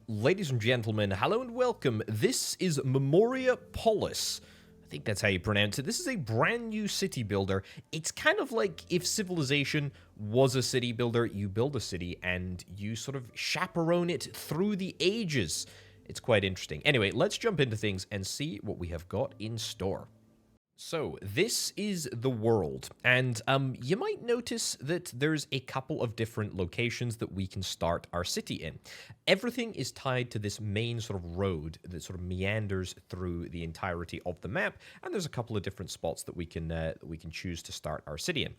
Ladies and gentlemen, hello and welcome. This is Memoriapolis. I think that's how you pronounce it. This is a brand new city builder. It's kind of like if Civilization was a city builder. You build a city and you sort of chaperone it through the ages. It's quite interesting. Anyway, let's jump into things and see what we have got in store. So, this is the world, and you might notice that there's a couple of different locations that we can start our city in. Everything is tied to this main sort of road that sort of meanders through the entirety of the map, and there's a couple of different spots that we can choose to start our city in.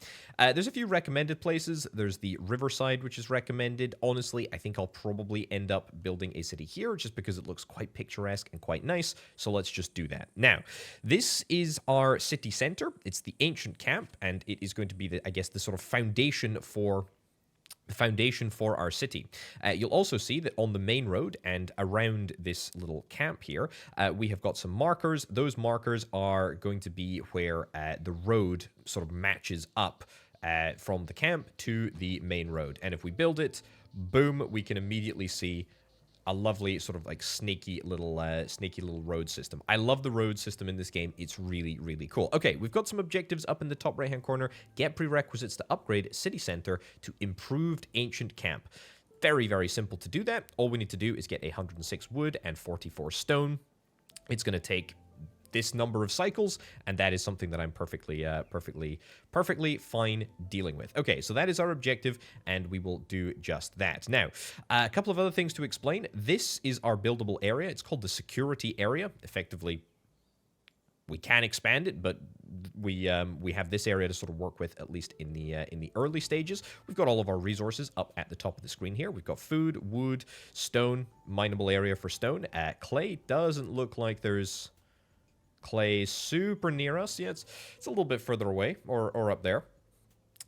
There's a few recommended places. There's the riverside, which is recommended. Honestly, I think I'll probably end up building a city here just because it looks quite picturesque and quite nice, so let's just do that. Now, this is our city center. It's the ancient camp, and it is going to be the sort of foundation for our city. You'll also see that on the main road and around this little camp here, we have got some markers. Those markers are going to be where the road sort of matches up from the camp to the main road. And if we build it, boom, we can immediately see a lovely sort of like snaky little road system. I love the road system in this game. It's really, really cool. Okay, we've got some objectives up in the top right-hand corner. Get prerequisites to upgrade city center to improved ancient camp. Very, very simple to do that. All we need to do is get 106 wood and 44 stone. It's going to take this number of cycles, and that is something that I'm perfectly fine dealing with. Okay, so that is our objective, and we will do just that. Now, a couple of other things to explain. This is our buildable area. It's called the security area. Effectively, we can expand it, but we have this area to sort of work with, at least in the early stages. We've got all of our resources up at the top of the screen here. We've got food, wood, stone, mineable area for stone. Clay doesn't look like there's clay super near us. Yeah, it's a little bit further away or up there.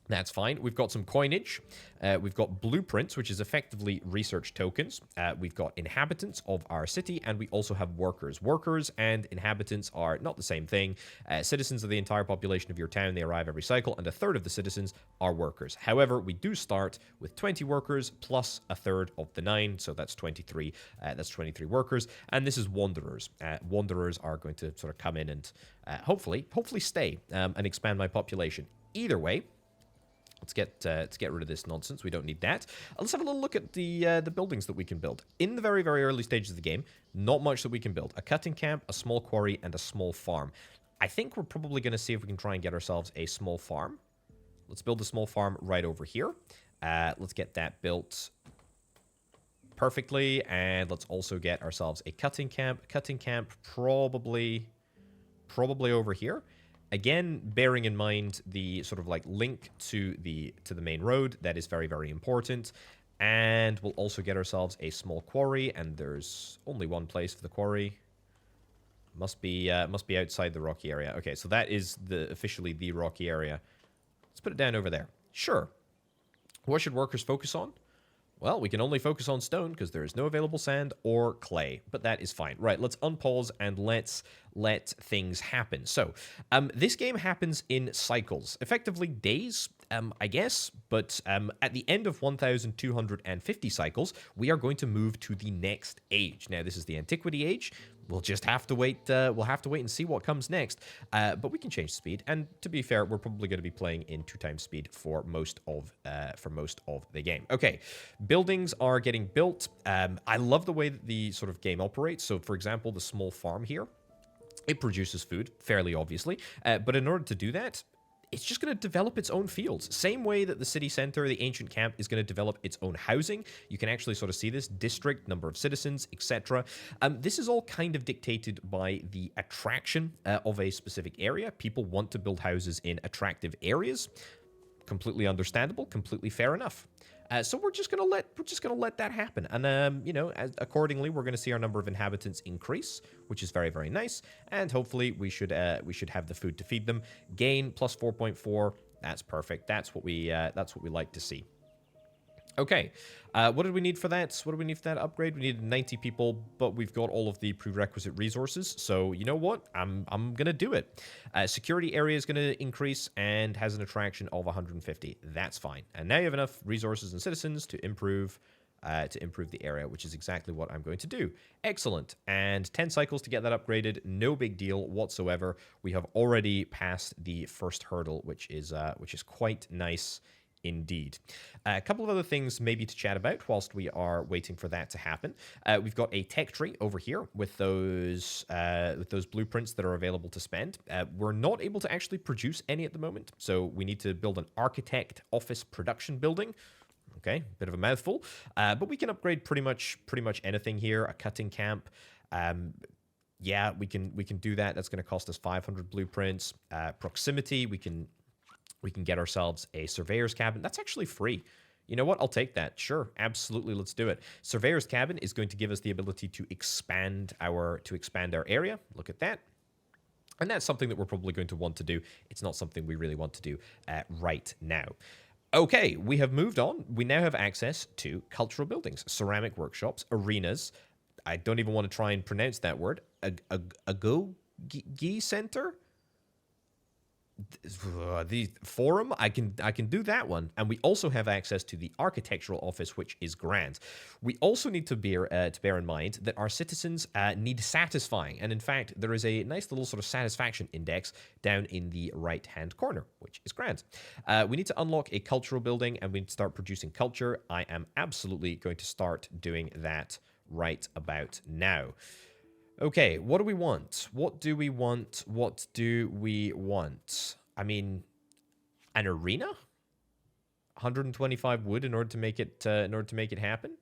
That's fine. We've got some coinage. We've got blueprints, which is effectively research tokens. We've got inhabitants of our city, and we also have workers. Workers and inhabitants are not the same thing. Citizens of the entire population of your town, they arrive every cycle, and a third of the citizens are workers. However, we do start with 20 workers plus a third of the 9, so that's 23. That's 23 workers, and this is wanderers. Wanderers are going to sort of come in and hopefully stay and expand my population. Either way, let's get rid of this nonsense. We don't need that. Let's have a little look at the buildings that we can build. In the very, very early stages of the game, not much that we can build. A cutting camp, a small quarry, and a small farm. I think we're probably going to see if we can try and get ourselves a small farm. Let's build a small farm right over here. Let's get that built perfectly, and let's also get ourselves a cutting camp. Cutting camp probably over here. Again, bearing in mind the sort of like link to the main road, that is very, very important. And we'll also get ourselves a small quarry, and there's only one place for the quarry. Must be outside the rocky area. Okay, so that is officially the rocky area. Let's put it down over there. Sure. What should workers focus on? Well, we can only focus on stone because there is no available sand or clay, but that is fine. Right, let's unpause and let's let things happen. So, this game happens in cycles, effectively days, I guess, but at the end of 1,250 cycles, we are going to move to the next age. Now, this is the Antiquity age. We'll just have to wait. We'll have to wait and see what comes next. But we can change speed. And to be fair, we're probably going to be playing in 2x speed for most of the game. Okay, buildings are getting built. I love the way that the sort of game operates. So, for example, the small farm here, it produces food fairly obviously. But in order to do that, it's just going to develop its own fields. Same way that the city center, the ancient camp, is going to develop its own housing. You can actually sort of see this district, number of citizens, etc. This is all kind of dictated by the attraction of a specific area. People want to build houses in attractive areas. Completely understandable, completely fair enough. So we're just gonna let that happen, and accordingly, we're gonna see our number of inhabitants increase, which is very, very nice, and hopefully we should have the food to feed them. Gain plus 4.4. That's perfect. That's what we like to see. Okay, what did we need for that? What do we need for that upgrade? We needed 90 people, but we've got all of the prerequisite resources. So you know what? I'm gonna do it. Security area is gonna increase and has an attraction of 150. That's fine. And now you have enough resources and citizens to improve to improve the area, which is exactly what I'm going to do. Excellent. And 10 cycles to get that upgraded. No big deal whatsoever. We have already passed the first hurdle, which is quite nice indeed. A couple of other things maybe to chat about whilst we are waiting for that to happen. We've got a tech tree over here with those blueprints that are available to spend. We're not able to actually produce any at the moment, so we need to build an architect office production building. Okay, bit of a mouthful, but we can upgrade pretty much anything here. A cutting camp. Yeah, we can do that. That's going to cost us 500 blueprints. Proximity, we can get ourselves a surveyor's cabin. That's actually free. You know what? I'll take that. Sure, absolutely. Let's do it. Surveyor's cabin is going to give us the ability to expand our area. Look at that. And that's something that we're probably going to want to do. It's not something we really want to do right now. Okay, we have moved on. We now have access to cultural buildings, ceramic workshops, arenas. I don't even want to try and pronounce that word. A go-gi center? The forum, I can do that one. And we also have access to the architectural office, which is grand. We also need to bear in mind that our citizens need satisfying. And in fact, there is a nice little sort of satisfaction index down in the right-hand corner, which is grand. We need to unlock a cultural building, and we need to start producing culture. I am absolutely going to start doing that right about now. Okay, what do we want? What do we want? What do we want? I mean, an arena? 125 wood in order to make it happen?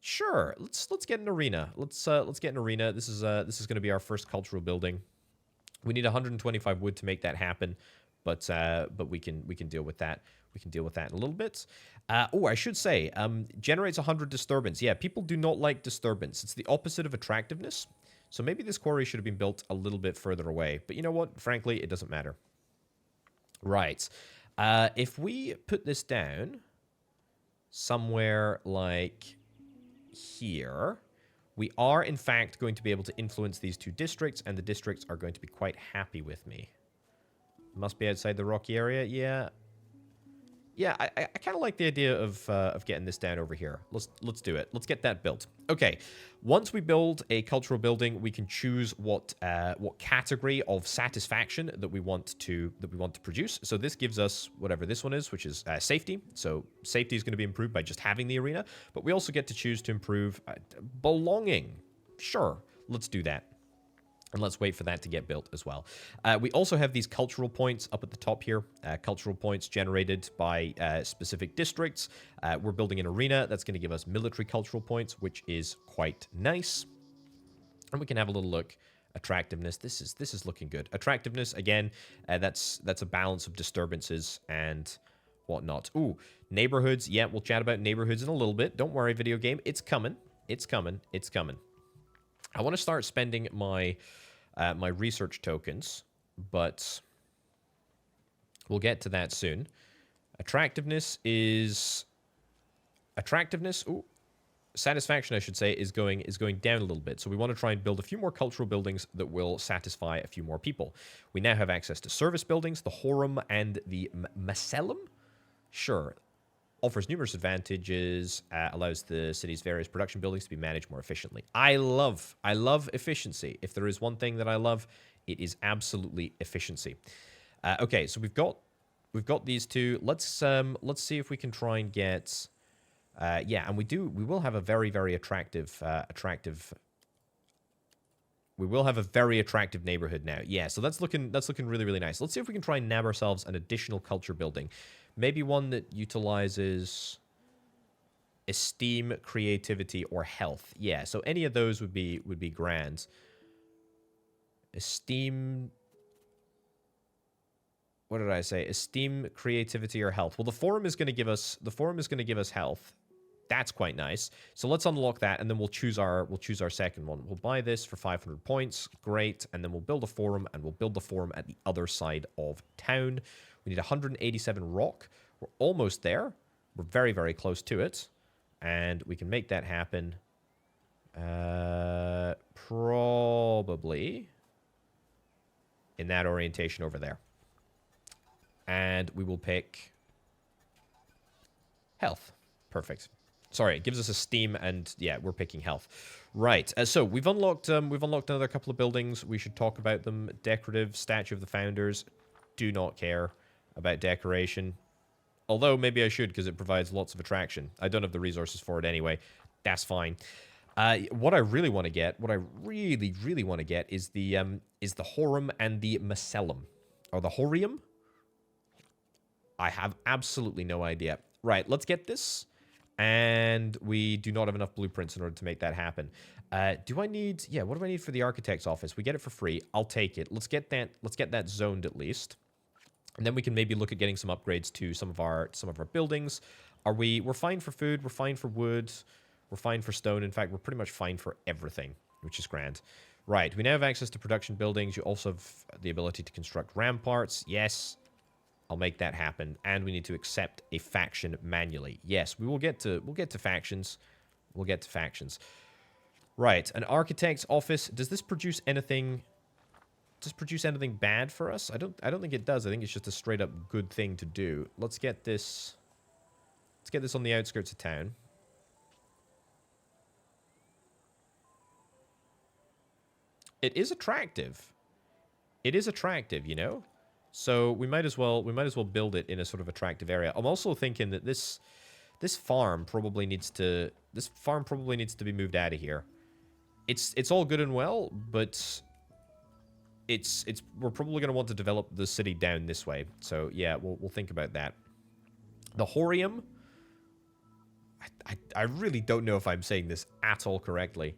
Sure, let's get an arena. Let's get an arena. This is going to be our first cultural building. We need 125 wood to make that happen, but we can deal with that. We can deal with that in a little bit. Oh, I should say, generates 100 disturbance. Yeah, people do not like disturbance. It's the opposite of attractiveness. So maybe this quarry should have been built a little bit further away. But you know what? Frankly, it doesn't matter. Right. If we put this down somewhere like here, we are, in fact, going to be able to influence these two districts, and the districts are going to be quite happy with me. Must be outside the rocky area. Yeah. Yeah, I kind of like the idea of getting this down over here. Let's do it. Let's get that built. Okay, once we build a cultural building, we can choose what category of satisfaction that we want to produce. So this gives us whatever this one is, which is safety. So safety is going to be improved by just having the arena, but we also get to choose to improve belonging. Sure, let's do that. And let's wait for that to get built as well. We also have these cultural points up at the top here. Cultural points generated by specific districts. We're building an arena that's going to give us military cultural points, which is quite nice. And we can have a little look. Attractiveness. This is looking good. Attractiveness, again, that's a balance of disturbances and whatnot. Ooh, neighborhoods. Yeah, we'll chat about neighborhoods in a little bit. Don't worry, video game. It's coming. It's coming. It's coming. I want to start spending my my research tokens, but we'll get to that soon. Attractiveness. Ooh, satisfaction, I should say, is going down a little bit. So we want to try and build a few more cultural buildings that will satisfy a few more people. We now have access to service buildings, the Horum and the Macellum. Sure. Offers numerous advantages, allows the city's various production buildings to be managed more efficiently. I love efficiency. If there is one thing that I love, it is absolutely efficiency. Okay, so we've got these two. Let's see if we can try and get yeah, and we will have a very attractive we will have a very attractive neighborhood now. Yeah, so that's looking really nice. Let's see if we can try and nab ourselves an additional culture building. Maybe one that utilizes esteem, creativity, or health. Yeah, so any of those would be grand. Esteem. What did I say? Esteem, creativity, or health. Well, the forum is going to give us health. That's quite nice. So let's unlock that, and then we'll choose our second one. We'll buy this for 500 points. Great. And then we'll build a forum, and we'll build the forum at the other side of town. We need 187 rock. We're almost there. We're very close to it. And we can make that happen. Probably in that orientation over there. And we will pick health. Perfect. Sorry, it gives us a steam, and yeah, we're picking health. Right. So we've unlocked another couple of buildings. We should talk about them. Decorative statue of the founders. Do not care about decoration. Although maybe I should, because it provides lots of attraction. I don't have the resources for it anyway. That's fine. What I really want to get, what I really, really want to get is the Horum and the Macellum. Or the Horium? I have absolutely no idea. Right, let's get this. And we do not have enough blueprints in order to make that happen. Do I need... Yeah, what do I need for the architect's office? We get it for free. I'll take it. Let's get that zoned at least. And then we can maybe look at getting some upgrades to some of our buildings. We're fine for food, we're fine for wood, we're fine for stone. In fact, we're pretty much fine for everything, which is grand. Right, we now have access to production buildings. You also have the ability to construct ramparts. Yes. I'll make that happen, and we need to accept a faction manually. Yes, we'll get to factions. We'll get to factions. Right, an architect's office. Does this produce anything? Does this produce anything bad for us? I don't think it does. I think it's just a straight up good thing to do. Let's get this. Let's get this on the outskirts of town. It is attractive. It is attractive, you know. So we might as well build it in a sort of attractive area. I'm also thinking that this farm probably needs to be moved out of here. It's all good and well, but we're probably going to want to develop the city down this way. So yeah, we'll think about that. The Horium. I really don't know if I'm saying this at all correctly.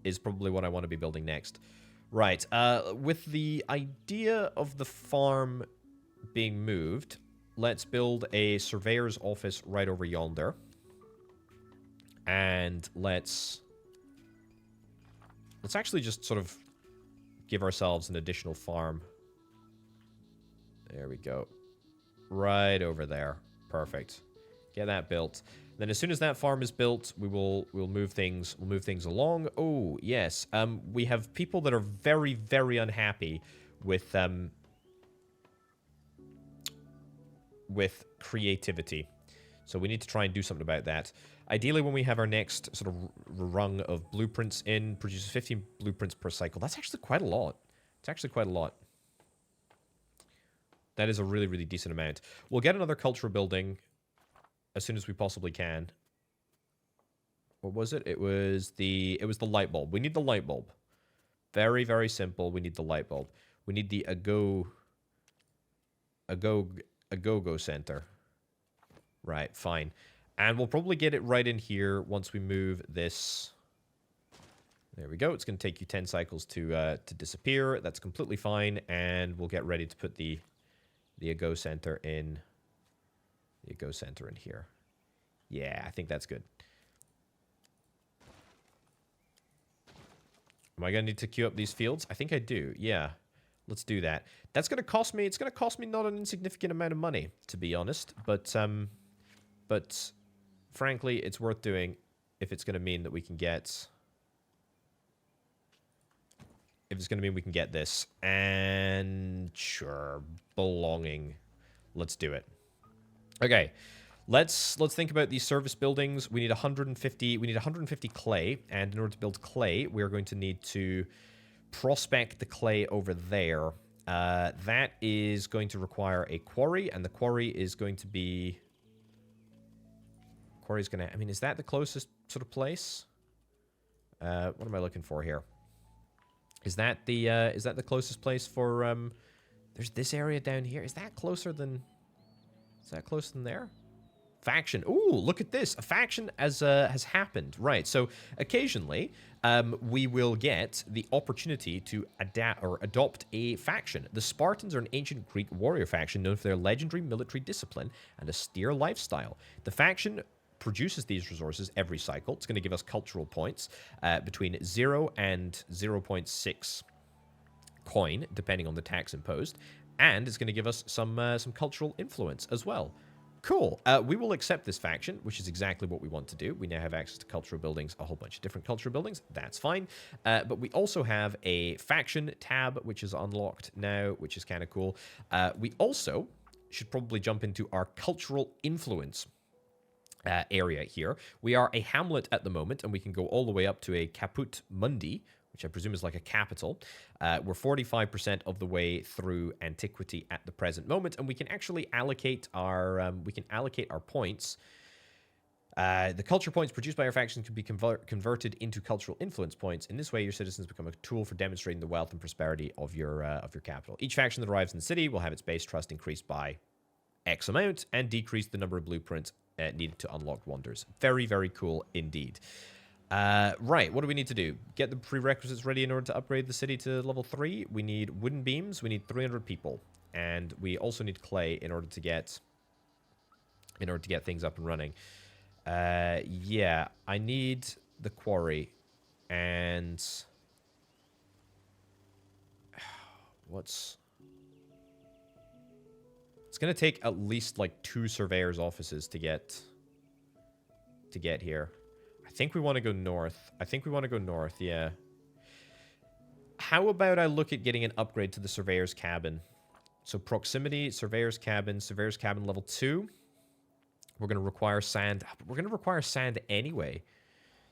Is probably what I want to be building next. Right, with the idea of the farm being moved, let's build a surveyor's office right over yonder. And let's actually just sort of give ourselves an additional farm. There we go. Right over there. Perfect. Get that built. Then as soon as that farm is built, we'll move things along. Oh, yes. We have people that are very, very unhappy with creativity. So we need to try and do something about that. Ideally, when we have our next sort of rung of blueprints in, produces 15 blueprints per cycle. That's actually quite a lot. It's actually quite a lot. That is a really, really decent amount. We'll get another cultural building as soon as we possibly can. What was it? It was the light bulb. We need the light bulb. Very, very simple. We need the light bulb. We need the Agogo Center. Right, fine. And we'll probably get it right in here once we move this. There we go. It's going to take you 10 cycles to disappear. That's completely fine. And we'll get ready to put the Ago Center in. The Ago Center in here. Yeah, I think that's good. Am I going to need to queue up these fields? I think I do. Yeah. Let's do that. That's going to cost me... It's going to cost me not an insignificant amount of money, to be honest. But frankly, it's worth doing if it's going to mean that we can get... If it's going to mean we can get this. And sure, belonging. Let's do it. Okay. Let's think about these service buildings. We need 150. We need 150 clay, and in order to build clay, we are going to need to prospect the clay over there. That is going to require a quarry, and the quarry is going to be... Quarry's going to... I mean, is that the closest sort of place? What am I looking for here? Is that the closest place for... There's this area down here. Is that closer than... Is that closer than there? Faction. Ooh, look at this. A faction has happened. Right. So occasionally, we will get the opportunity to adopt a faction. The Spartans are an ancient Greek warrior faction known for their legendary military discipline and austere lifestyle. The faction produces these resources every cycle. It's going to give us cultural points between 0 and 0.6 coin, depending on the tax imposed, and it's going to give us some cultural influence as well. Cool. We will accept this faction, which is exactly what we want to do. We now have access to cultural buildings, a whole bunch of different cultural buildings. That's fine. But we also have a faction tab, which is unlocked now, which is kind of cool. We also should probably jump into our cultural influence. area here. We are a hamlet at the moment, and we can go all the way up to a Caput Mundi, which I presume is like a capital. We're 45% of the way through Antiquity at the present moment, and we can actually allocate our points. The culture points produced by our faction can be converted into cultural influence points. In this way, your citizens become a tool for demonstrating the wealth and prosperity of your capital. Each faction that arrives in the city will have its base trust increased by X amount and decrease the number of blueprints needed to unlock wonders. Very, very cool indeed. Right, what do we need to do? Get the prerequisites ready in order to upgrade the city to level 3. We need wooden beams. We need 300 people. And we also need clay in order to get things up and running. Yeah, I need the quarry. And it's going to take at least like 2 surveyors' offices to get here. I think we want to go north. Yeah. How about I look at getting an upgrade to the surveyor's cabin? So proximity, surveyor's cabin level 2. We're going to require sand. We're going to require sand anyway.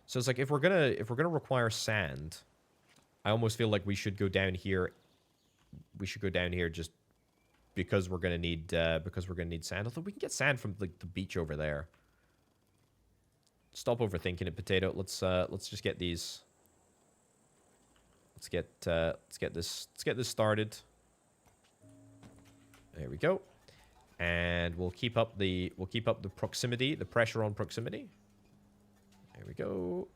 So it's like if we're going to require sand, I almost feel like we should go down here. We should go down here just because we're going to need sand. Although we can get sand from like the beach over there. Stop overthinking it, Potato. Let's just get these. Let's get this started. There we go. And we'll keep up the proximity, the pressure on proximity. There we go.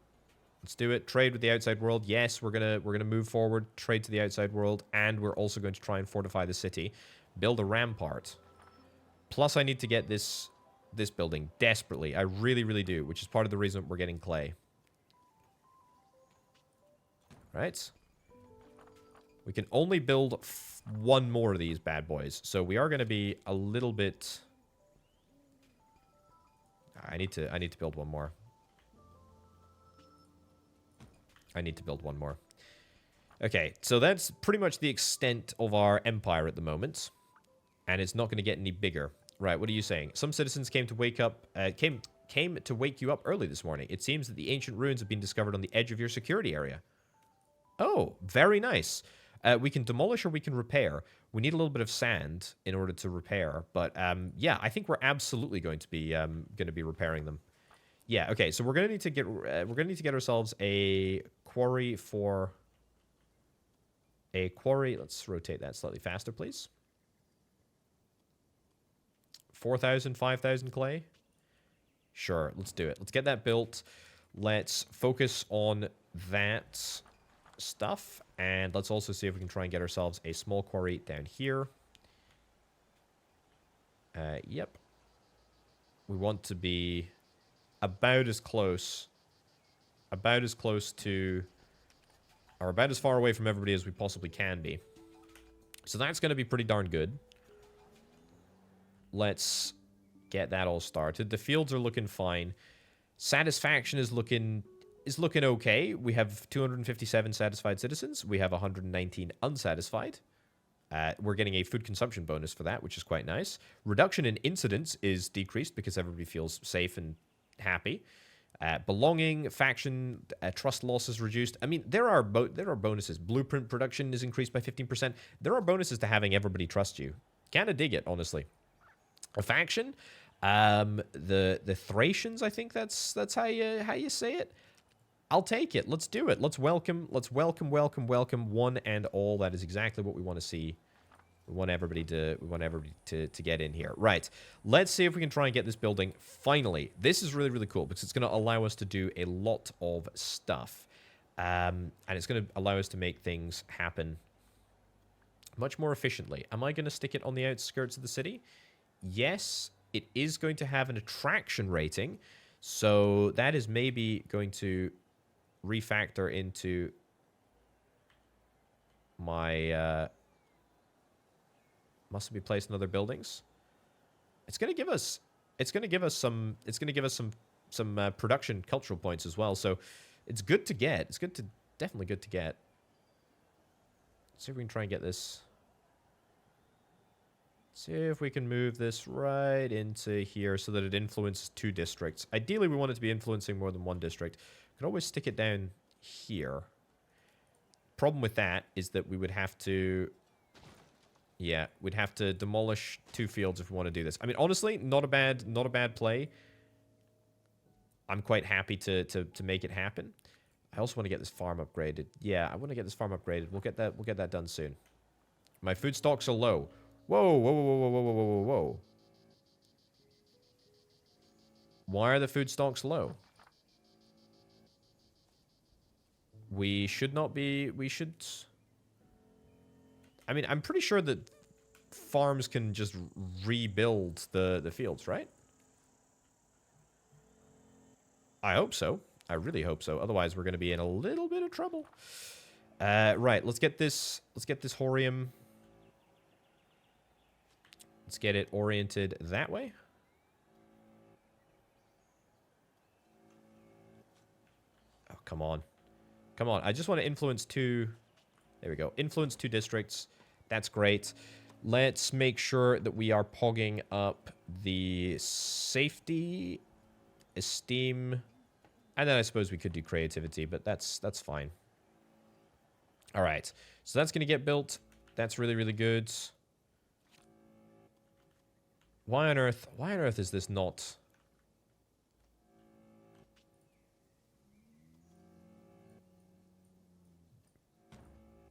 Let's do it. Trade with the outside world. Yes, we're gonna move forward, trade to the outside world, and we're also going to try and fortify the city. Build a rampart. Plus I need to get this building desperately. I really, really do, which is part of the reason we're getting clay. Right? We can only build 1 more of these bad boys, so we are going to be a little bit... I need to build 1 more. I need to build 1 more. Okay, so that's pretty much the extent of our empire at the moment, and it's not going to get any bigger. Right, what are you saying? Some citizens came to wake you up early this morning. It seems that the ancient ruins have been discovered on the edge of your security area. Oh, very nice. We can demolish or we can repair. We need a little bit of sand in order to repair, but yeah, I think we're absolutely going to be repairing them. Yeah, okay. So we're gonna need to get ourselves a quarry for a quarry. Let's rotate that slightly faster, please. 4,000, 5,000 clay. Sure, let's do it. Let's get that built. Let's focus on that stuff, and let's also see if we can try and get ourselves a small quarry down here. Yep. We want to be about as close to, or about as far away from everybody as we possibly can be. So that's going to be pretty darn good. Let's get that all started. The fields are looking fine. Satisfaction is looking okay. We have 257 satisfied citizens. We have 119 unsatisfied. We're getting a food consumption bonus for that, which is quite nice. Reduction in incidents is decreased because everybody feels safe and happy. Belonging, faction, trust loss is reduced. I mean, there are bonuses. Blueprint production is increased by 15%. There are bonuses to having everybody trust you. Kind of dig it, honestly. A faction, the Thracians, I think that's how you say it. I'll take it. Let's do it. Let's welcome one and all. That is exactly what we want to see. We want everybody to get in here. Right. Let's see if we can try and get this building. Finally, this is really, really cool because it's going to allow us to do a lot of stuff. And it's going to allow us to make things happen much more efficiently. Am I going to stick it on the outskirts of the city? Yes, it is going to have an attraction rating. So that is maybe going to refactor into my must be placed in other buildings. It's going to give us some production cultural points as well. So it's good to get. It's definitely good to get. Let's see if we can try and get this. See if we can move this right into here so that it influences 2 districts. Ideally, we want it to be influencing more than 1 district. We could always stick it down here. Problem with that is that we would have to... Yeah, we'd have to demolish 2 fields if we want to do this. I mean, honestly, not a bad play. I'm quite happy to make it happen. I also want to get this farm upgraded. Yeah, I want to get this farm upgraded. We'll get that done soon. My food stocks are low. Whoa, whoa, whoa, whoa, whoa, whoa, whoa, whoa, whoa. Why are the food stocks low? We should not be... We should... I mean, I'm pretty sure that farms can just rebuild the fields, right? I hope so. I really hope so. Otherwise, we're going to be in a little bit of trouble. Right, let's get this Horium. Let's get it oriented that way. Oh, come on. Come on. I just want to influence 2... There we go. Influence 2 districts. That's great. Let's make sure that we are pogging up the safety, esteem, and then I suppose we could do creativity, but that's fine. All right. So that's going to get built. That's really, really good. Why on earth is this not...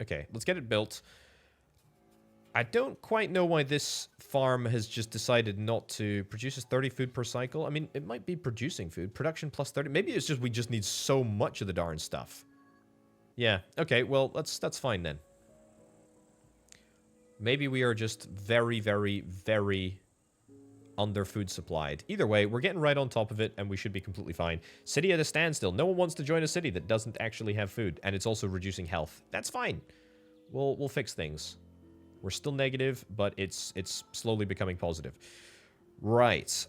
Okay, let's get it built. I don't quite know why this farm has just decided not to produce 30 food per cycle. I mean, it might be producing food. Production plus 30. Maybe it's just we just need so much of the darn stuff. Yeah, okay, well, that's fine then. Maybe we are just very, very, very under food supplied. Either way, we're getting right on top of it, and we should be completely fine. City at a standstill. No one wants to join a city that doesn't actually have food, and it's also reducing health. That's fine. We'll fix things. We're still negative, but it's slowly becoming positive. Right.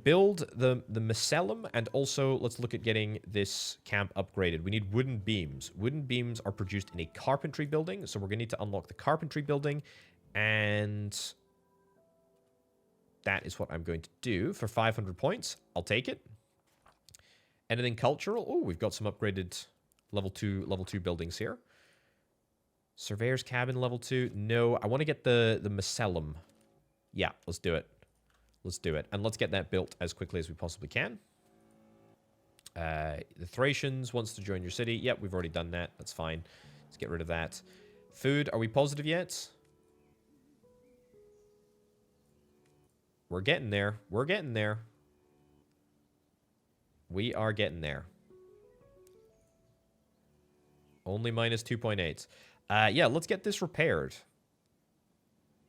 Build the Mycelium, and also let's look at getting this camp upgraded. We need wooden beams. Wooden beams are produced in a carpentry building, so we're going to need to unlock the carpentry building, and that is what I'm going to do for 500 points. I'll take it. Anything cultural? Oh, we've got some upgraded level 2 buildings here. Surveyor's cabin level 2. No, I want to get the Mycelium. Yeah, let's do it. Let's do it. And let's get that built as quickly as we possibly can. The Thracians wants to join your city. Yep, we've already done that. That's fine. Let's get rid of that. Food, are we positive yet? We're getting there. We're getting there. We are getting there. Only minus 2.8. Yeah, let's get this repaired.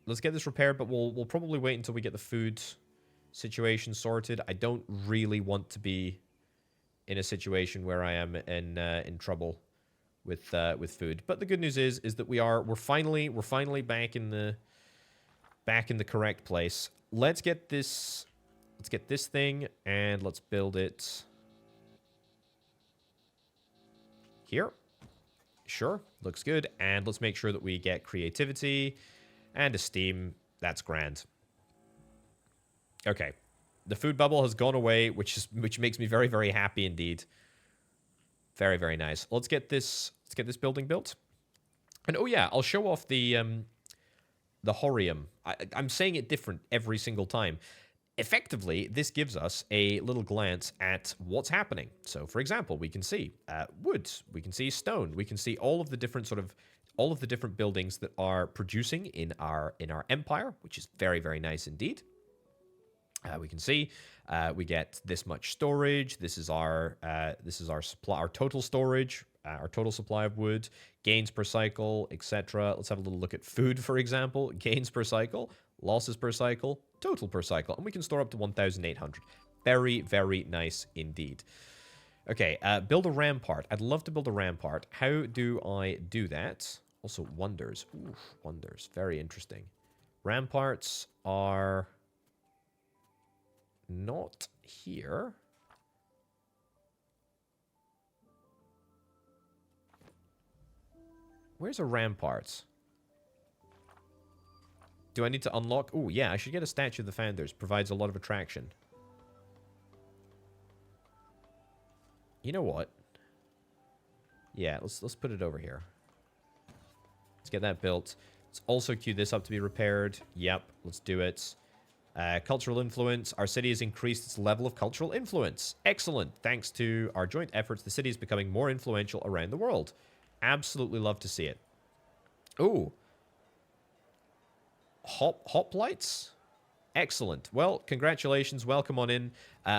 Let's get this repaired, but we'll probably wait until we get the food situation sorted. I don't really want to be in a situation where I am in trouble with food. But the good news is that we're finally back in the correct place. Let's get this thing and let's build it here. Sure, looks good. And let's make sure that we get creativity and esteem. That's grand. Okay. The food bubble has gone away, which makes me very, very happy indeed. Very, very nice. Let's get this building built. And oh yeah, I'll show off the Horium. I'm saying it different every single time. Effectively, this gives us a little glance at what's happening. So, for example, we can see wood, we can see stone, we can see all of the different buildings that are producing in our empire, which is very, very nice indeed. We can see we get this much storage. This is our supply, our total storage, our total supply of wood, gains per cycle, etc. Let's have a little look at food, for example. Gains per cycle, losses per cycle, total per cycle, and we can store up to 1,800. Very, very nice indeed. Okay, build a rampart. I'd love to build a rampart. How do I do that? Also, wonders. Ooh, wonders. Very interesting. Ramparts are not here. Where's a rampart? Do I need to unlock? Oh, yeah, I should get a statue of the founders. Provides a lot of attraction. You know what? Yeah, let's put it over here. Let's get that built. Let's also queue this up to be repaired. Yep, let's do it. Cultural influence. Our city has increased its level of cultural influence. Excellent. Thanks to our joint efforts, the city is becoming more influential around the world. Absolutely love to see it. Ooh. Hoplites? Excellent. Well, congratulations. Welcome on in.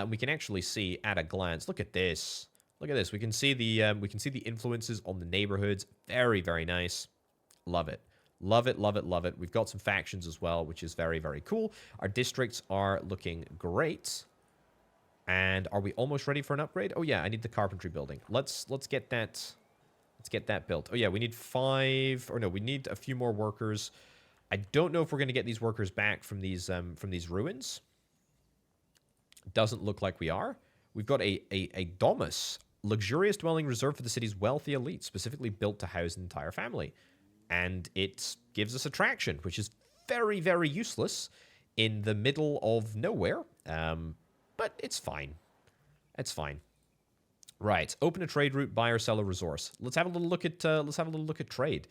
We can actually see at a glance. Look at this. Look at this. We can see the influences on the neighborhoods. Very, very nice. Love it. Love it, love it, love it. We've got some factions as well, which is very, very cool. Our districts are looking great. And are we almost ready for an upgrade? Oh yeah, I need the carpentry building. Let's get that. Let's get that built. Oh yeah, we need 5, or no, we need a few more workers. I don't know if we're going to get these workers back from these ruins. Doesn't look like we are. We've got a domus, luxurious dwelling reserved for the city's wealthy elite, specifically built to house an entire family. And it gives us attraction, which is very, very useless in the middle of nowhere. But it's fine. It's fine. Right. Open a trade route, buy or sell a resource. Let's have a little look at trade.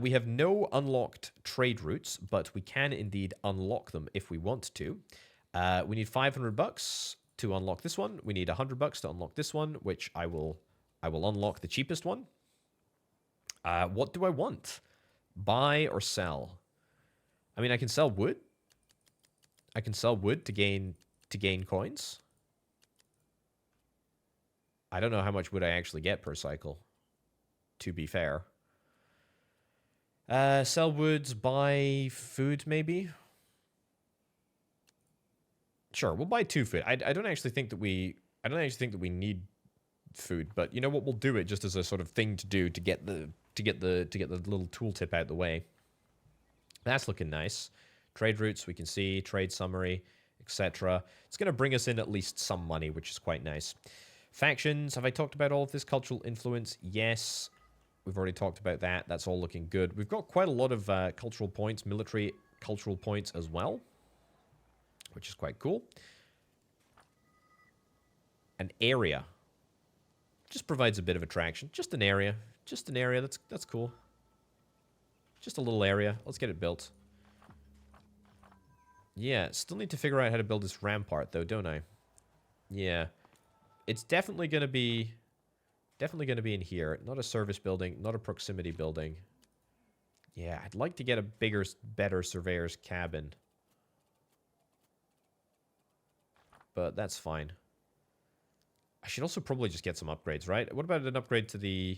We have no unlocked trade routes, but we can indeed unlock them if we want to. We need $500 to unlock this one. We need $100 to unlock this one, which I will unlock the cheapest one. What do I want? Buy or sell? I mean, I can sell wood. I can sell wood to gain coins. I don't know how much wood I actually get per cycle, to be fair. Sell woods, buy food, maybe? Sure, we'll buy 2 food. I don't actually think that we need food, but you know what? We'll do it just as a sort of thing to do to get the little tooltip out of the way. That's looking nice. Trade routes, we can see, trade summary, etc. It's going to bring us in at least some money, which is quite nice. Factions, have I talked about all of this? Cultural influence, yes. We've already talked about that. That's all looking good. We've got quite a lot of cultural points, military cultural points as well, which is quite cool. An area. Just provides a bit of attraction. Just an area. Just an area. That's cool. Just a little area. Let's get it built. Yeah, still need to figure out how to build this rampart, though, don't I? Yeah. It's definitely going to be in here. Not a service building, not a proximity building. Yeah, I'd like to get a bigger, better surveyor's cabin. But that's fine. I should also probably just get some upgrades, right? What about an upgrade to the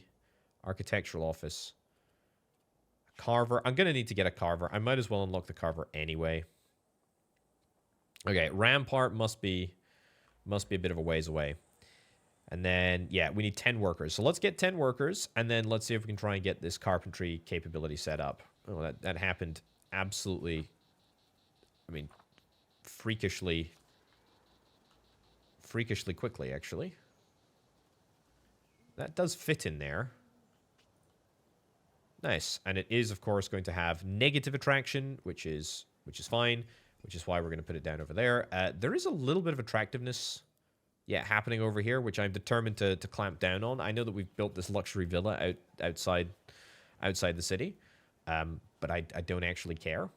architectural office? A carver. I'm going to need to get a carver. I might as well unlock the carver anyway. Okay, rampart must be a bit of a ways away. And then, yeah, we need 10 workers. So let's get 10 workers, and then let's see if we can try and get this carpentry capability set up. Oh, that happened absolutely, I mean, freakishly quickly, actually. That does fit in there. Nice. And it is, of course, going to have negative attraction, which is fine, which is why we're going to put it down over there. There is a little bit of attractiveness, yeah, happening over here, which I'm determined to clamp down on. I know that we've built this luxury villa outside the city, but I don't actually care.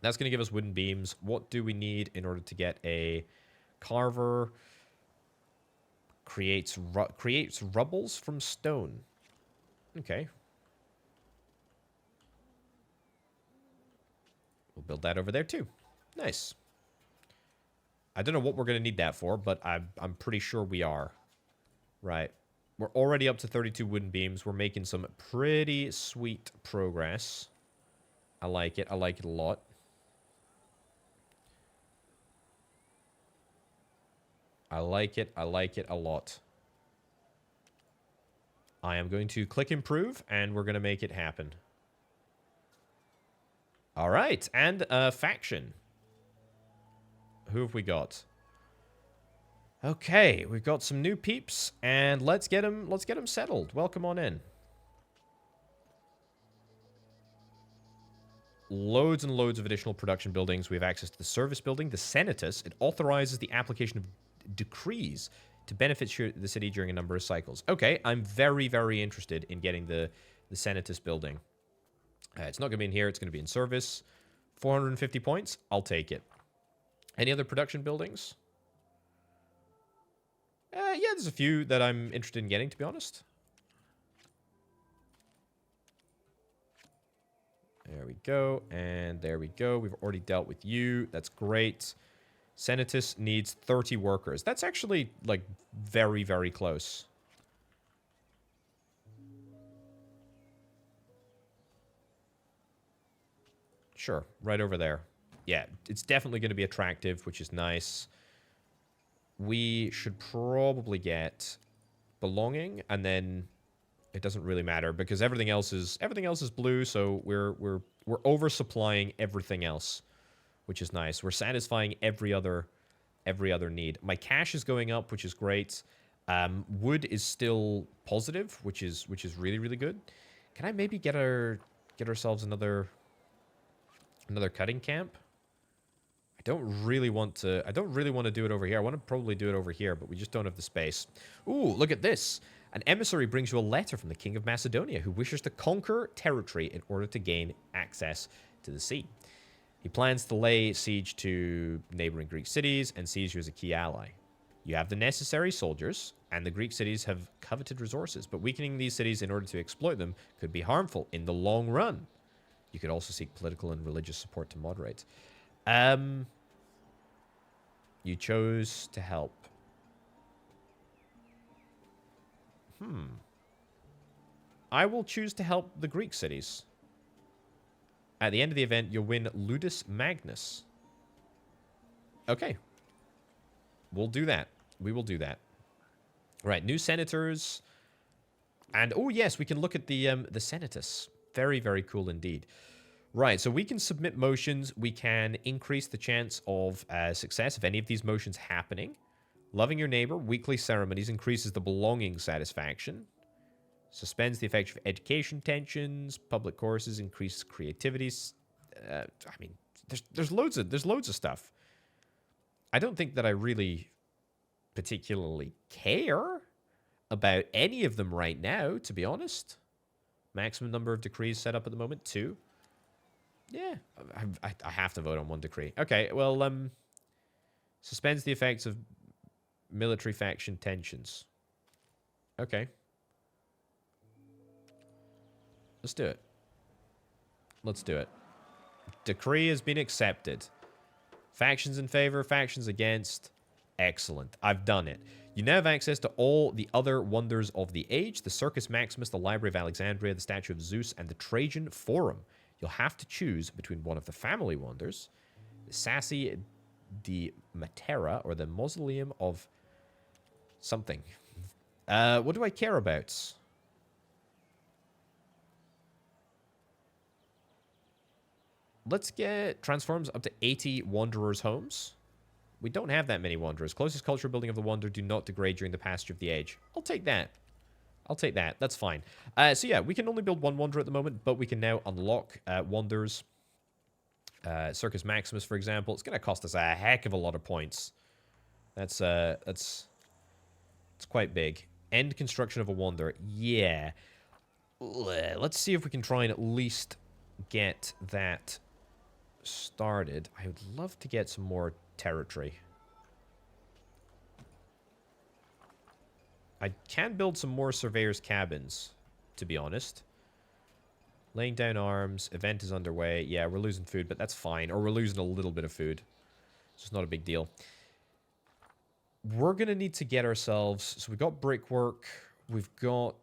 That's going to give us wooden beams. What do we need in order to get a carver? Creates rubbles from stone. Okay. We'll build that over there too. Nice. I don't know what we're going to need that for, but I'm pretty sure we are. Right. We're already up to 32 wooden beams. We're making some pretty sweet progress. I like it. I like it a lot. I like it. I like it a lot. I am going to click improve, and we're going to make it happen. All right. And faction. Who have we got? Okay, we've got some new peeps, and let's get them settled. Welcome on in. loads and loads of additional production buildings. We have access to the service building, the Senatus. It authorizes the application of decrees to benefit the city during a number of cycles. Okay, I'm very, very interested in getting the Senatus building. It's not going to be in here. It's going to be in service. 450 points. I'll take it. Any other production buildings? Yeah, there's a few that I'm interested in getting, to be honest. There we go. And there we go. We've already dealt with you. That's great. Senatus needs 30 workers. That's actually, like, very, very close. Sure, right over there. Yeah, it's definitely going to be attractive, which is nice. We should probably get belonging, and then it doesn't really matter because everything else is blue, so we're oversupplying everything else, which is nice. We're satisfying every other need. My cash is going up, which is great. Wood is still positive, which is really, really good. Can I maybe get ourselves another cutting camp? I don't really want to do it over here. I want to probably do it over here, but we just don't have the space. Ooh, look at this. An emissary brings you a letter from the King of Macedonia who wishes to conquer territory in order to gain access to the sea. He plans to lay siege to neighboring Greek cities and sees you as a key ally. You have the necessary soldiers, and the Greek cities have coveted resources, but weakening these cities in order to exploit them could be harmful in the long run. You could also seek political and religious support to moderate. You chose to help. I will choose to help the Greek cities. At the end of the event, you'll win Ludus Magnus. Okay. We'll do that. We will do that. Right, new senators. And, oh yes, we can look at the Senatus. Very, very cool indeed. Right, so we can submit motions. We can increase the chance of success of any of these motions happening. Loving your neighbor, weekly ceremonies increases the belonging satisfaction. Suspends the effect of education tensions. Public courses increase creativity. I mean, there's loads of stuff. I don't think that I really particularly care about any of them right now, to be honest. Maximum number of decrees set up at the moment, 2. Yeah, I have to vote on one decree. Okay, well, suspends the effects of military faction tensions. Okay. Let's do it. Let's do it. Decree has been accepted. Factions in favor, factions against. Excellent. I've done it. You now have access to all the other wonders of the age. The Circus Maximus, the Library of Alexandria, the Statue of Zeus, and the Trajan Forum. You'll have to choose between one of the family wonders, the Sassi di Matera, or the Mausoleum of something. What do I care about? Let's get transforms up to 80 Wanderers' homes. We don't have that many Wanderers. Closest culture building of the Wanderer do not degrade during the passage of the age. I'll take that. I'll take that. That's fine. So yeah, we can only build one Wanderer at the moment, but we can now unlock Wonders. Circus Maximus, for example. It's going to cost us a heck of a lot of points. That's quite big. End construction of a Wanderer. Yeah. Let's see if we can try and at least get that started. I would love to get some more territory. I can build some more surveyors' cabins, to be honest. Laying down arms. Event is underway. Yeah, we're losing food, but that's fine. Or we're losing a little bit of food. It's just not a big deal. We're going to need to get ourselves... So we've got brickwork. We've got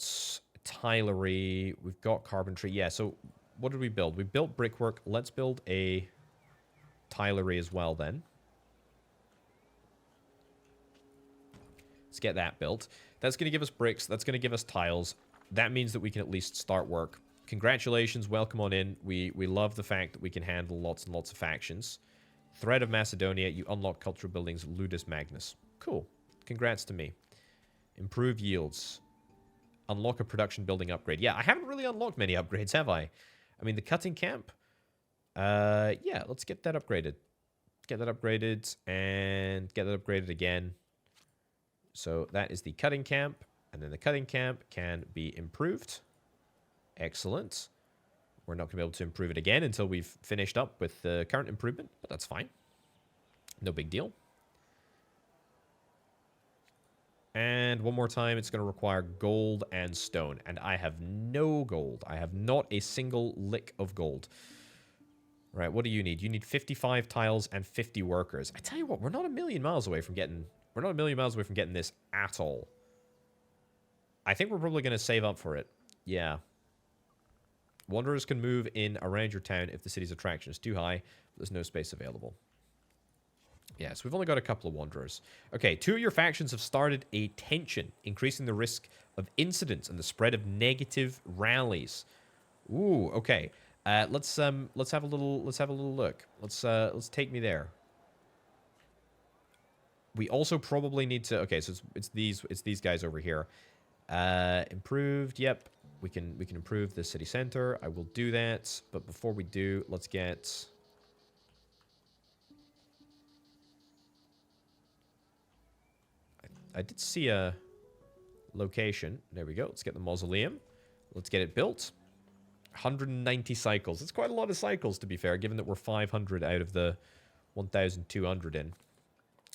tilery. We've got carpentry. Yeah, so what did we build? We built brickwork. Let's build a tilery as well, then. Let's get that built. That's going to give us bricks. That's going to give us tiles. That means that we can at least start work. Congratulations. Welcome on in. We love the fact that we can handle lots and lots of factions. Thread of Macedonia. You unlock cultural buildings. Ludus Magnus. Cool. Congrats to me. Improve yields. Unlock a production building upgrade. Yeah, I haven't really unlocked many upgrades, have I? I mean, the cutting camp. Yeah, let's get that upgraded. Get that upgraded and get that upgraded again. So that is the cutting camp, and then the cutting camp can be improved. Excellent. We're not going to be able to improve it again until we've finished up with the current improvement, but that's fine. No big deal. And one more time, it's going to require gold and stone. And I have no gold. I have not a single lick of gold. Right, what do you need? You need 55 tiles and 50 workers. I tell you what, we're not a million miles away from getting... We're not a million miles away from getting this at all. I think we're probably going to save up for it. Yeah. Wanderers can move in around your town if the city's attraction is too high. There's no space available. Yeah, so we've only got a couple of wanderers. Okay, 2 of your factions have started a tension, increasing the risk of incidents and the spread of negative rallies. Ooh, okay. Let's have a little look. Let's take me there. We also probably need to... Okay, so it's these guys over here. Improved, yep. We can improve the city center. I will do that. But before we do, let's get... I did see a location. There we go. Let's get the mausoleum. Let's get it built. 190 cycles. It's quite a lot of cycles, to be fair, given that we're 500 out of the 1,200 in.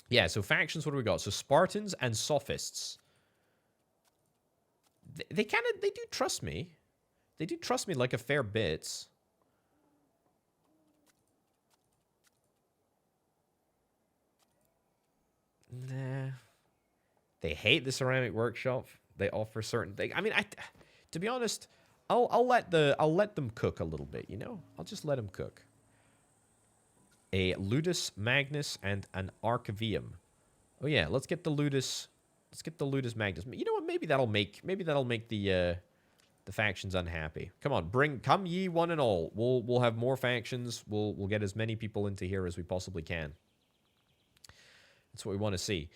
Yeah, so factions, what do we got? So Spartans and Sophists. They do trust me. They do trust me like a fair bit. Nah. They hate the ceramic workshop. They offer certain things. I mean, to be honest, I'll let them cook a little bit, you know? I'll just let them cook. A Ludus Magnus and an Archivium. Oh yeah, let's get the Ludus Magnus. You know what? Maybe that'll make the factions unhappy. Come on, come ye one and all. We'll have more factions. We'll get as many people into here as we possibly can. That's what we want to see.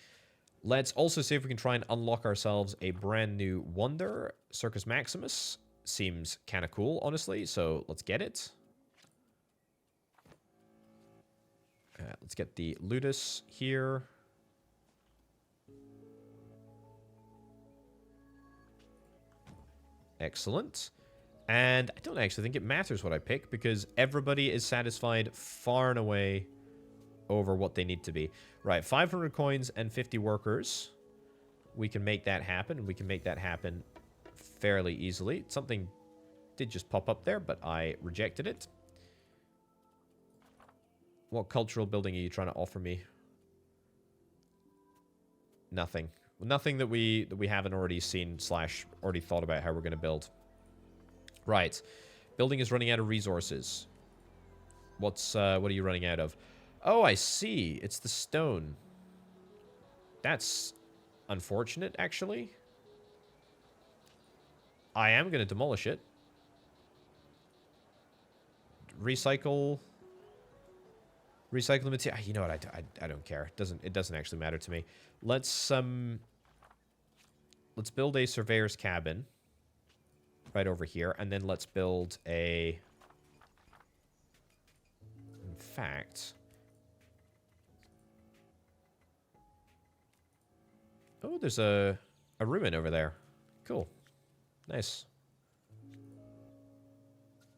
Let's also see if we can try and unlock ourselves a brand new wonder. Circus Maximus seems kind of cool, honestly. So let's get it. Let's get the Ludus here. Excellent. And I don't actually think it matters what I pick because everybody is satisfied far and away over what they need to be. Right, 500 coins and 50 workers. We can make that happen. We can make that happen fairly easily. Something did just pop up there, but I rejected it. What cultural building are you trying to offer me? Nothing. Nothing that we haven't already seen / already thought about how we're going to build. Right. Building is running out of resources. What are you running out of? Oh, I see. It's the stone. That's unfortunate, actually. I am going to demolish it. Recycle the material. You know what? I don't care. It doesn't actually matter to me. Let's build a surveyor's cabin right over here, and then let's build a... In fact... Oh, there's a ruin over there. Cool. Nice.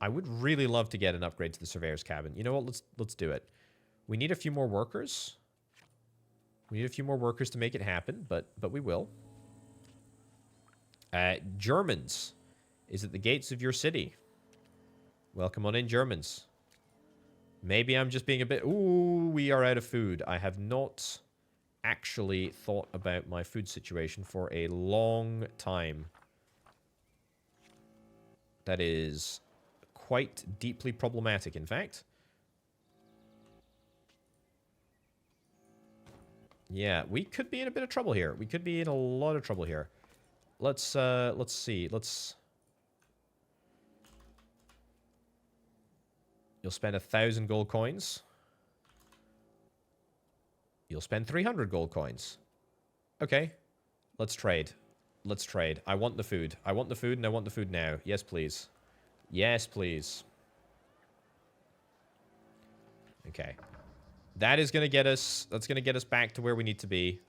I would really love to get an upgrade to the surveyor's cabin. You know what? Let's do it. We need a few more workers. We need a few more workers to make it happen, but we will. Germans is at the gates of your city. Welcome on in, Germans. Maybe I'm just being a bit... Ooh, we are out of food. I have not actually thought about my food situation for a long time. That is quite deeply problematic, in fact. Yeah, we could be in a bit of trouble here. We could be in a lot of trouble here. Let's see. You'll spend 1,000 gold coins. You'll spend 300 gold coins. Okay. Let's trade. Let's trade. I want the food. I want the food, and I want the food now. Yes, please. Yes, please. Okay. That is going to get us... That's going to get us back to where we need to be.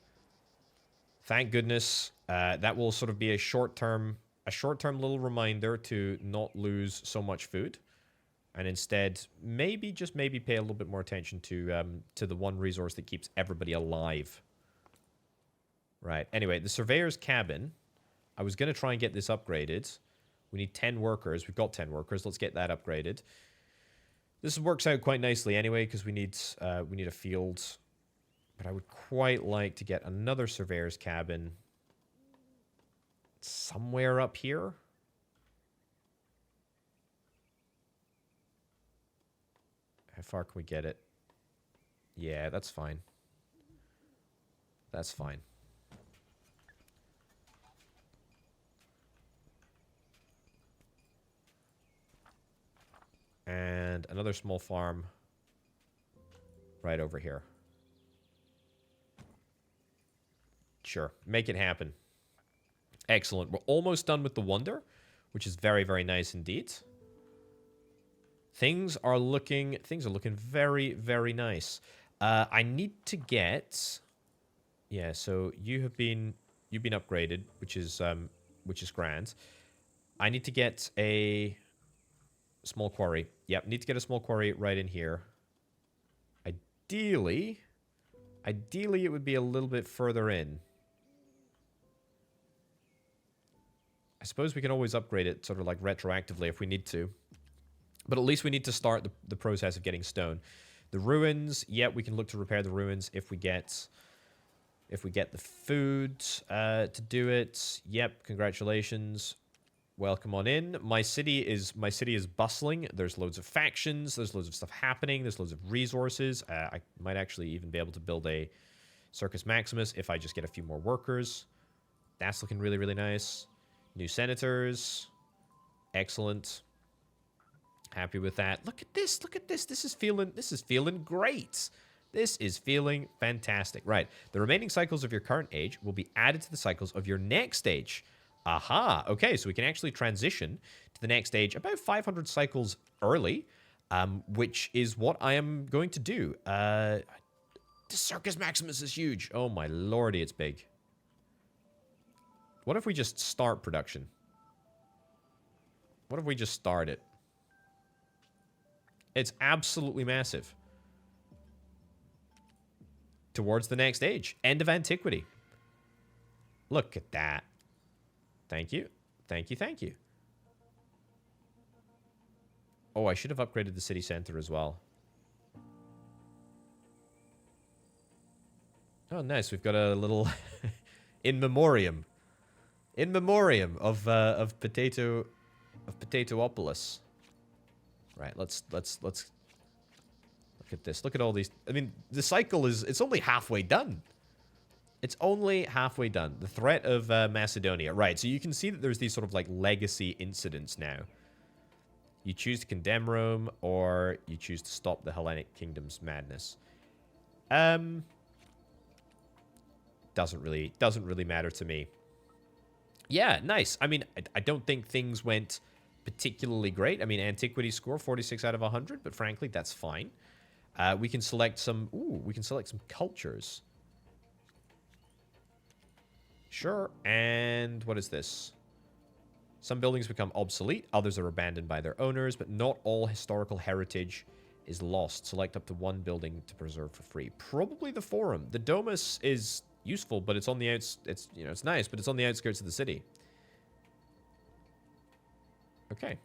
Thank goodness. That will sort of be a short-term little reminder to not lose so much food. And instead, maybe, just maybe, pay a little bit more attention to the one resource that keeps everybody alive. Right. Anyway, the surveyor's cabin. I was going to try and get this upgraded. We need 10 workers. We've got 10 workers. Let's get that upgraded. This works out quite nicely anyway, because we need a field. But I would quite like to get another surveyor's cabin somewhere up here. How far can we get it? Yeah, that's fine. That's fine. And another small farm right over here. Sure, make it happen. Excellent. We're almost done with the wonder, which is very, very nice indeed. Things are looking very, very nice. I need to get... Yeah, so you've been upgraded, which is grand. I need to get a small quarry. Yep, need to get a small quarry right in here. Ideally it would be a little bit further in. I suppose we can always upgrade it sort of like retroactively if we need to. But at least we need to start the process of getting stone. The ruins, yeah, we can look to repair the ruins if we get the food to do it. Yep, congratulations. Welcome on in. My city is bustling. There's loads of factions. There's loads of stuff happening. There's loads of resources. I might actually even be able to build a Circus Maximus if I just get a few more workers. That's looking really, really nice. New senators. Excellent. Happy with that. Look at this. Look at this. This is feeling great. This is feeling fantastic. Right. The remaining cycles of your current age will be added to the cycles of your next age. Aha. Okay, so we can actually transition to the next stage about 500 cycles early, which is what I am going to do. The Circus Maximus is huge. Oh my lordy, it's big. What if we just start production? What if we just start it? It's absolutely massive. Towards the next age. End of Antiquity. Look at that. Thank you. Thank you, thank you. Oh, I should have upgraded the city center as well. Oh, nice. We've got a little in memoriam. In memoriam of Potatopolis. Right, let's look at this. Look at all these. I mean, the cycle it's only halfway done. It's only halfway done. The threat of Macedonia. Right, so you can see that there's these sort of like legacy incidents now. You choose to condemn Rome, or you choose to stop the Hellenic kingdom's madness. Doesn't really matter to me. Yeah, nice. I mean, I don't think things went particularly great. I mean, Antiquity score 46 out of 100, but frankly, that's fine. We can select some. Ooh, we can select some cultures. Sure. And what is this? Some buildings become obsolete. Others are abandoned by their owners, but not all historical heritage is lost. Select up to one building to preserve for free. Probably the Forum. The Domus is useful, but it's on the outs. It's nice, but it's on the outskirts of the city. Okay.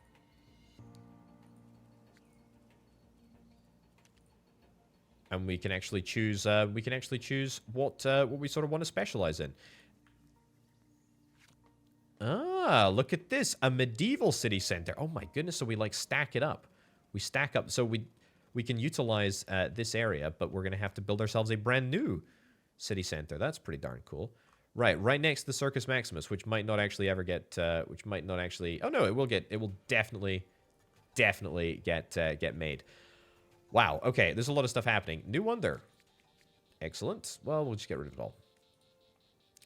And we can actually choose. What we sort of want to specialize in. Ah, look at this. A medieval city center. Oh my goodness, so we like stack it up. We stack up. So we can utilize this area, but we're going to have to build ourselves a brand new city center. That's pretty darn cool. Right next to the Circus Maximus, which might not actually ever get, oh no, it will definitely get made. Wow, okay, there's a lot of stuff happening. New wonder. Excellent. Well, we'll just get rid of it all.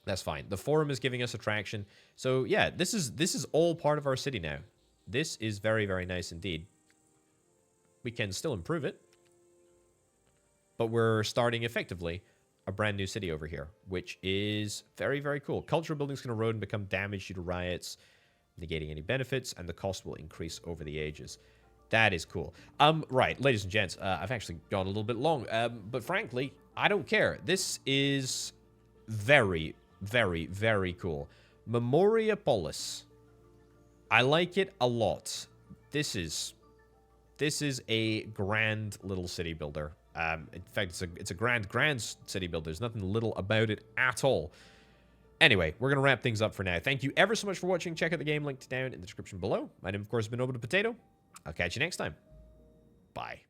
That's fine. The Forum is giving us attraction. So yeah, this is all part of our city now. This is very, very nice indeed. We can still improve it. but we're starting effectively a brand new city over here, which is very, very cool. Cultural buildings can erode and become damaged due to riots, negating any benefits, and the cost will increase over the ages. That is cool. Right, ladies and gents, I've actually gone a little bit long, but frankly, I don't care. This is very, very, very cool. Memoriapolis. I like it a lot. This is a grand little city builder. In fact, it's a grand city builder. There's nothing little about it at all. Anyway, we're going to wrap things up for now. Thank you ever so much for watching. Check out the game linked down in the description below. My name, of course, has been Orbital Potato. I'll catch you next time. Bye.